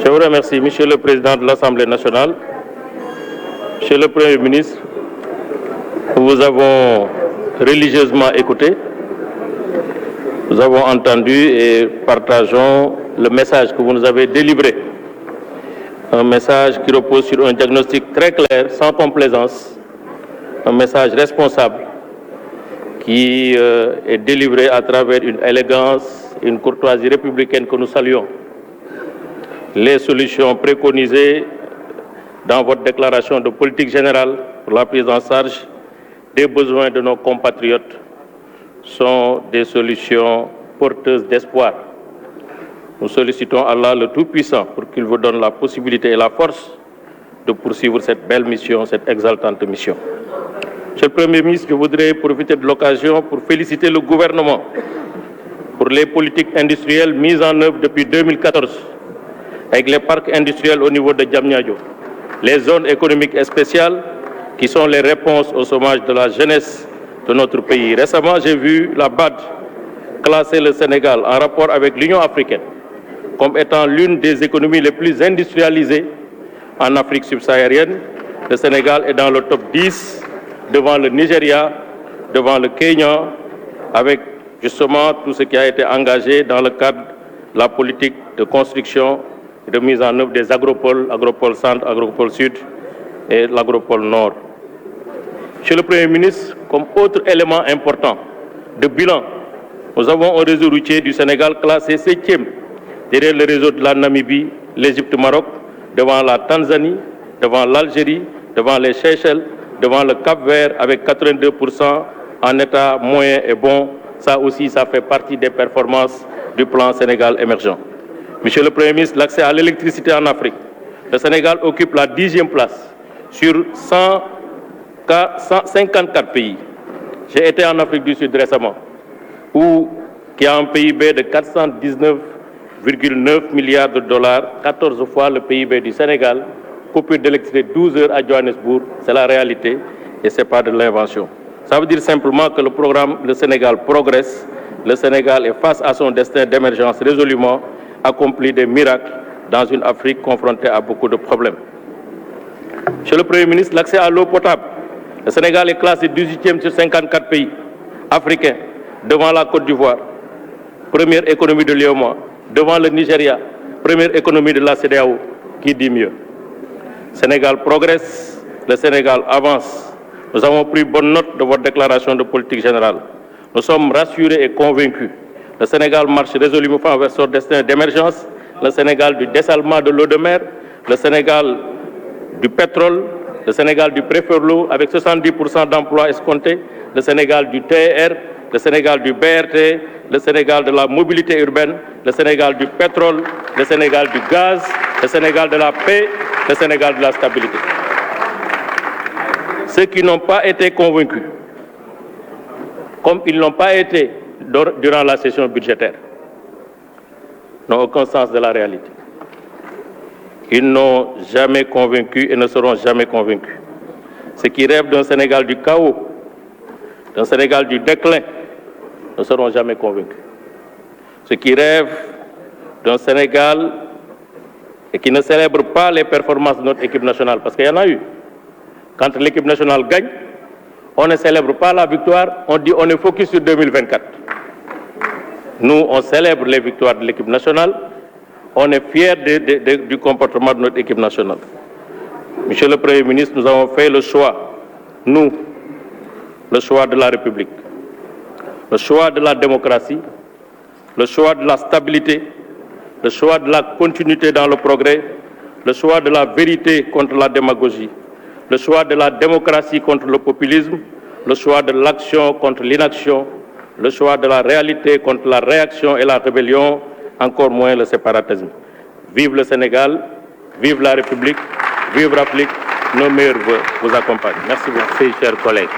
Je vous remercie, Monsieur le Président de l'Assemblée nationale. Monsieur le Premier ministre, nous vous avons religieusement écouté. Nous avons entendu et partageons le message que vous nous avez délivré. Un message qui repose sur un diagnostic très clair, sans complaisance. Un message responsable qui est délivré à travers une élégance, une courtoisie républicaine que nous saluons. Les solutions préconisées dans votre déclaration de politique générale pour la prise en charge des besoins de nos compatriotes sont des solutions porteuses d'espoir. Nous sollicitons Allah le Tout-Puissant pour qu'il vous donne la possibilité et la force de poursuivre cette belle mission, cette exaltante mission. Monsieur le Premier ministre, je voudrais profiter de l'occasion pour féliciter le gouvernement pour les politiques industrielles mises en œuvre depuis 2014 avec les parcs industriels au niveau de Diamniadio, les zones économiques spéciales qui sont les réponses au chômage de la jeunesse de notre pays. Récemment, j'ai vu la BAD classer le Sénégal en rapport avec l'Union africaine comme étant l'une des économies les plus industrialisées en Afrique subsaharienne. Le Sénégal est dans le top 10 devant le Nigeria, devant le Kenya, avec justement tout ce qui a été engagé dans le cadre de la politique de construction et de mise en œuvre des agropoles, agropole centre, agropole sud et l'agropole nord. Monsieur le Premier ministre, comme autre élément important de bilan, nous avons un réseau routier du Sénégal classé 7e derrière le réseau de la Namibie, l'Égypte, Maroc, devant la Tanzanie, devant l'Algérie, devant les Seychelles, devant le Cap-Vert avec 82% en état moyen et bon. Ça aussi, ça fait partie des performances du plan Sénégal émergent. Monsieur le Premier ministre, l'accès à l'électricité en Afrique. Le Sénégal occupe la 10e place sur 154 pays. J'ai été en Afrique du Sud récemment, qui a un PIB de 419,9 milliards de dollars, 14 fois le PIB du Sénégal. Coupure d'électricité 12 heures à Johannesburg, c'est la réalité et ce n'est pas de l'invention. Ça veut dire simplement que le programme Le Sénégal progresse, le Sénégal est face à son destin d'émergence résolument, accomplit des miracles dans une Afrique confrontée à beaucoup de problèmes. Monsieur le Premier ministre, l'accès à l'eau potable. Le Sénégal est classé 18e sur 54 pays africains, devant la Côte d'Ivoire, première économie de l'UEMOA, devant le Nigeria, première économie de la CEDEAO, qui dit mieux. Le Sénégal progresse, le Sénégal avance. Nous avons pris bonne note de votre déclaration de politique générale. Nous sommes rassurés et convaincus. Le Sénégal marche résolument vers son destin d'émergence, le Sénégal du dessalement de l'eau de mer, le Sénégal du pétrole, le Sénégal du préfet-l'eau avec 70% d'emplois escomptés, le Sénégal du TER, le Sénégal du BRT, le Sénégal de la mobilité urbaine, le Sénégal du pétrole, le Sénégal du gaz, le Sénégal de la paix, le Sénégal de la stabilité. Ceux qui n'ont pas été convaincus, comme ils n'ont pas été durant la session budgétaire, n'ont aucun sens de la réalité. Ils n'ont jamais convaincu et ne seront jamais convaincus. Ceux qui rêvent d'un Sénégal du chaos, d'un Sénégal du déclin, ne seront jamais convaincus. Ceux qui rêvent d'un Sénégal et qui ne célèbrent pas les performances de notre équipe nationale, parce qu'il y en a eu. Quand l'équipe nationale gagne, on ne célèbre pas la victoire, on dit on est focus sur 2024. Nous, on célèbre les victoires de l'équipe nationale, on est fiers du comportement de notre équipe nationale. Monsieur le Premier ministre, nous avons fait le choix, nous, le choix de la République, le choix de la démocratie, le choix de la stabilité, le choix de la continuité dans le progrès, le choix de la vérité contre la démagogie, le choix de la démocratie contre le populisme, le choix de l'action contre l'inaction, le choix de la réalité contre la réaction et la rébellion, encore moins le séparatisme. Vive le Sénégal, vive la République, vive l'Afrique, nos meilleurs vœux vous accompagnent. Merci beaucoup. Merci, chers collègues.